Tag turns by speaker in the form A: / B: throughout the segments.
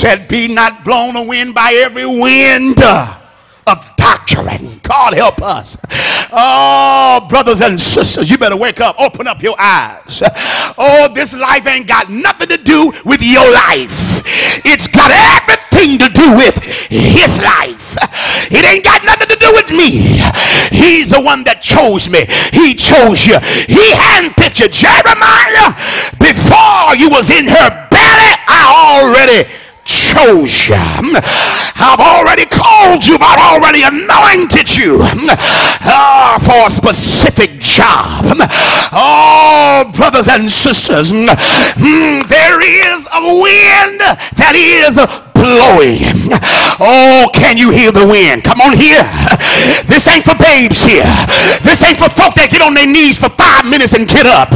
A: said, be not blown away by every wind of doctrine. God help us. Oh, brothers and sisters, you better wake up. Open up your eyes. Oh, this life ain't got nothing to do with your life. It's got everything to do with his life. It ain't got nothing to do with me. He's the one that chose me. He chose you. He handpicked you. Jeremiah, before you was in her belly, I already chose you. I've already called you. I've already anointed you for a specific job. Oh, brothers and sisters, there is a wind that is blowing. Oh, can you hear the wind? Come on here. This ain't for babes here. This ain't for folk that get on their knees for 5 minutes and get up.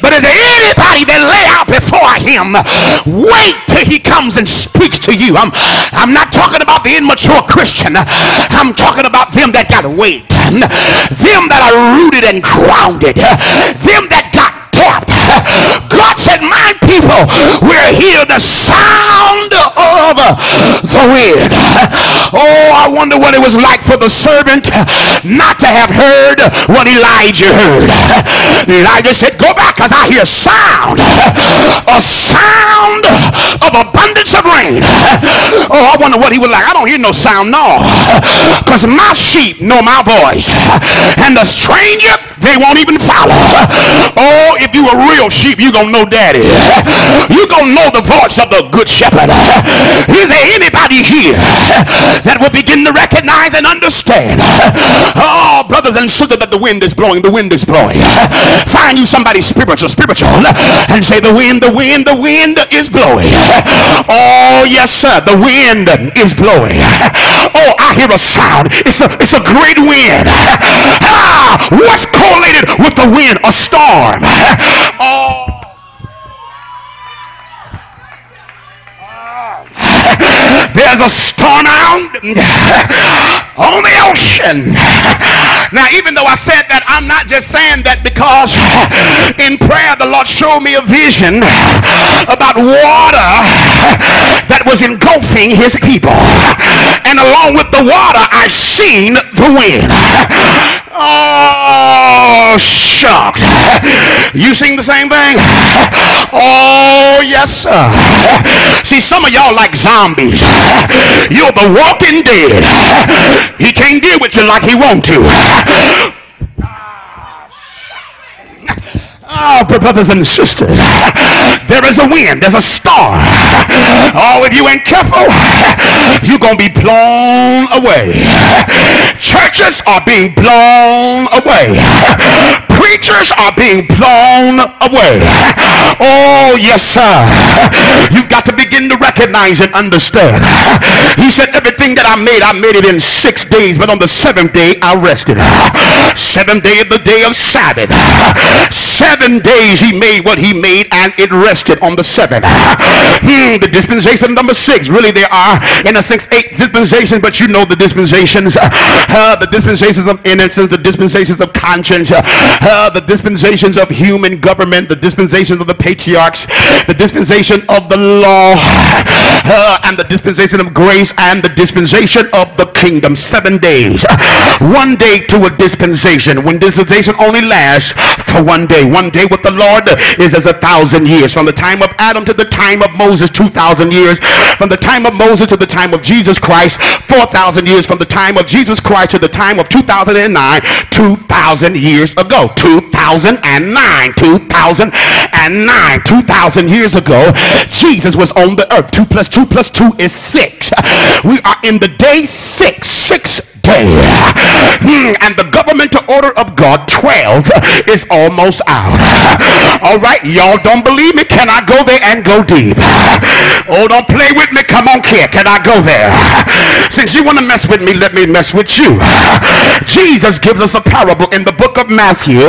A: But is there anybody that lay out before him? Wait till he comes and speaks to you. I'm not talking about the immature Christian. I'm talking about them that got weight. Them that are rooted and grounded. Them that got depth. God said, my people will hear the sound of the wind. Oh, I wonder what it was like for the servant not to have heard what Elijah heard. Elijah said, go back, because I hear sound. A sound of abundance of rain. Oh, I wonder what he was like. I don't hear no sound, no, because my sheep know my voice, and the stranger they won't even follow. Oh, if you a real sheep, you gonna know daddy. You gonna know the voice of the good shepherd. Is there anybody here that will begin to recognize and understand? Oh, brothers and sisters, that the wind is blowing. The wind is blowing. Find you somebody spiritual, and say, the wind is blowing. Oh yes sir, the wind is blowing. Oh, I hear a sound. It's a great wind. What's correlated with the wind? A storm. Oh, there's a storm out on the ocean. Now, even though I said that, I'm not just saying that because in prayer the Lord showed me a vision about water that was engulfing his people, and along with the water I seen the wind. Oh, shucks. You sing the same thing? Oh, yes, sir. See, some of y'all like zombies. You're the walking dead. He can't deal with you like he want to. Oh, brothers and sisters, there is a wind, there's a storm. Oh, if you ain't careful, you're going to be blown away. Churches are being blown away. Preachers are being blown away. Oh, yes, sir. You've got to begin to recognize and understand. He said, everything that I made it in 6 days, but on the 7th day, I rested. 7th day of the day of Sabbath. 7 days he made what he made, and it rested on the 7th. The dispensation number 6. Really, there are, in a sense, 8 dispensations, but you know the dispensations. The dispensations of innocence, the dispensations of conscience, the dispensations of human government, the dispensations of the patriarchs, the dispensation of the law, and the dispensation of grace, and the dispensation of the kingdom. 7 days. 1 day to a dispensation. When dispensation only lasts for 1 day. 1 day with the Lord is as 1,000 years. From the time of Adam to the time of Moses, 2,000 years. From the time of Moses to the time of Jesus Christ, 4,000 years. From the time of Jesus Christ to the time of 2009, 2,000 years ago. 2009. 2,000 years ago, Jesus was on the earth. 2 plus 2 plus 2 is 6. We are in the day 6. 6 day. And the governmental order of God, 12, is almost out. All right, y'all don't believe me? Can I go there and go deep? Oh, don't play with me. Come on, kid. Can I go there? Since you want to mess with me, let me mess with you. Jesus gives us a parable in the book of Matthew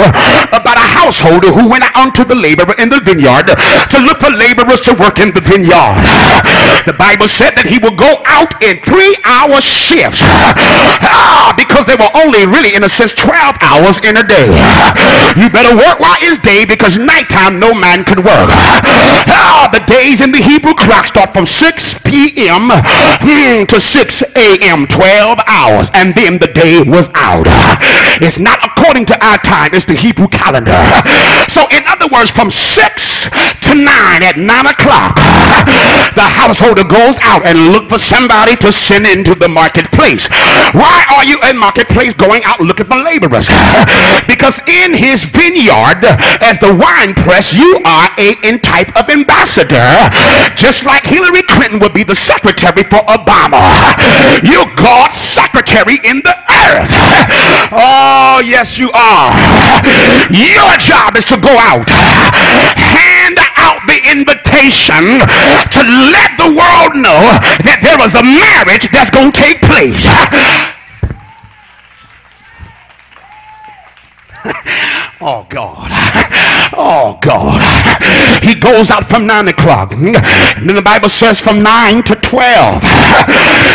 A: about a house household who went out unto the laborer in the vineyard to look for laborers to work in the vineyard. The Bible said that he would go out in 3-hour shifts because they were only really, in a sense, 12 hours in a day. You better work while it's day, because nighttime no man could work. The days in the Hebrew clock start from 6 p.m. to 6 a.m. 12 hours, and then the day was out. It's not according to our time, it's the Hebrew calendar. So in other words, from 6 to 9, at 9 o'clock, the householder goes out and look for somebody to send into the marketplace. Why are you in marketplace going out looking for laborers? Because in his vineyard, as the wine press, you are a type of ambassador, just like Hillary Clinton would be the secretary for Obama. You're God's secretary in the earth. Oh yes, you are. Your job is to go out, hand out the invitation to let the world know that there was a marriage that's going to take place. Oh God. Oh God. He goes out from 9 o'clock. And then the Bible says from 9 to 12.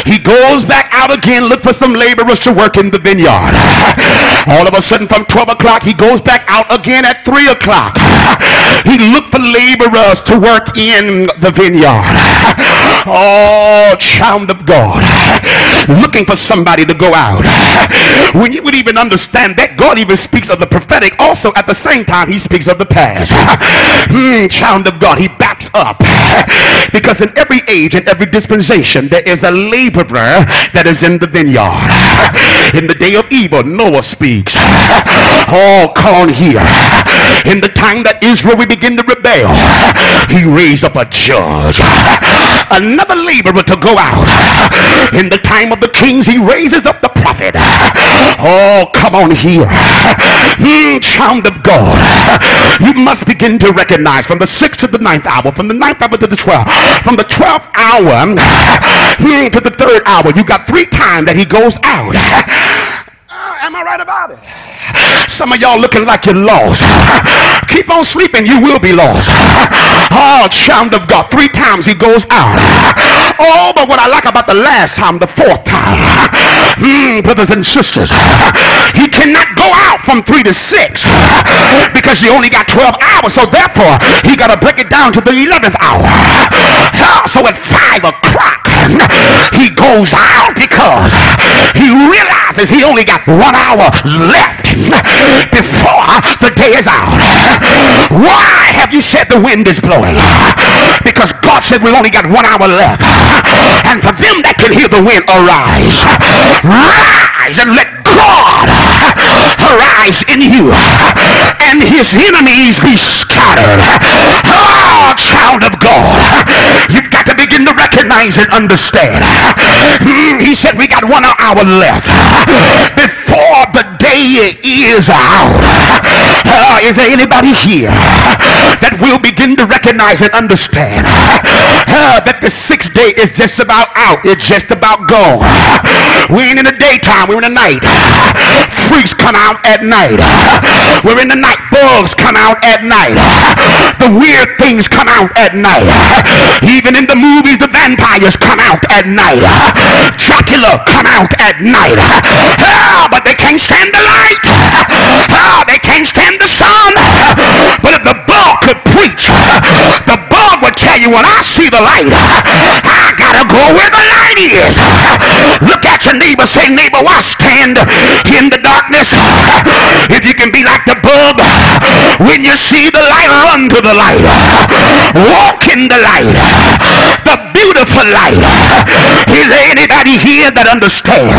A: He goes back out again, look for some laborers to work in the vineyard. All of a sudden from 12 o'clock he goes back out again at 3 o'clock. He looked for laborers to work in the vineyard. Oh, child of God, looking for somebody to go out. When you would even understand that God even speaks of the prophetic, also at the same time he speaks of the past. Child of God, he backs up, because in every age and every dispensation there is a laborer that is in the vineyard. In the day of evil, Noah speaks. Oh, come on here. In the time that Israel we begin to rebel, he raised up a judge, another laborer to go out. In the time of the kings, he raises up the prophet. Oh, come on here. Child of God, you must begin to recognize from the 6th to the 9th hour, from the 9th hour to the 12th, from the 12th hour to the 3rd hour, you got 3 times that he goes out. Am I right about it? Some of y'all looking like you're lost. Keep on sleeping, you will be lost. Oh, child of God, 3 times he goes out. Oh, but what I like about the last time, the 4th time, brothers and sisters, he cannot go out from 3 to 6 because he only got 12 hours. So therefore, he got to break it down to the 11th hour. So at 5 o'clock, he goes out because he realizes he only got 1 hour left before the day is out. Why have you said the wind is blowing? Because God said we only got 1 hour left. And for them that can hear the wind, arise. Rise and let God arise in you, and his enemies be scattered. Oh, child of God, you've got to begin to recognize and understand. He said we got 1 hour left before the day is out. Is there anybody here that will begin to recognize and understand that the 6th day is just about out? It's just about gone. We ain't in the daytime, we're in the night. Freaks come out at night. We're in the night. Bugs come out at night. The weird things come out at night. Even in the movies, the vampires come out at night. Dracula come out at night. But they can't stand the light. They can't stand the sun. But if the bug could preach, the bug would tell you, when I see the light, I gotta go where the light is. Look at your neighbor, say, neighbor, why stand in the darkness? If you can be like the bug, when you see the light, run to the light. Walk in the light, the beautiful light. Is there anybody here that understands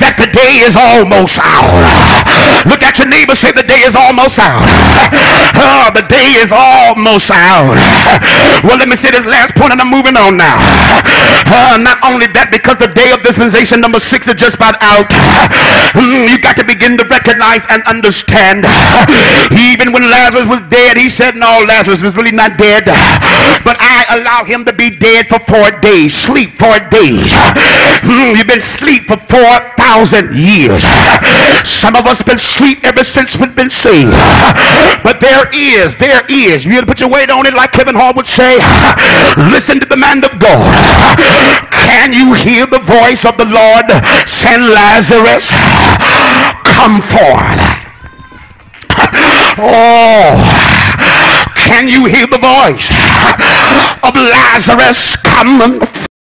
A: that the day is almost out? Look at your neighbor, say, the day is almost out. Oh, the day is almost out. Well, let me say this last point and I'm moving on now. Not only that, because the day of dispensation revelation number 6 is just about out. You got to begin to recognize and understand. Even when Lazarus was dead, he said, no, Lazarus was really not dead, but I allow him to be dead for 4 days. Sleep 4 days. You've been asleep for 4,000 years. Some of us have been asleep ever since we've been saved. But there is, you got to put your weight on it, like Kevin Hall would say. Listen to the man of God. Can you hear the voice of the Lord saying, Lazarus, come forth? Oh, can you hear the voice of Lazarus, come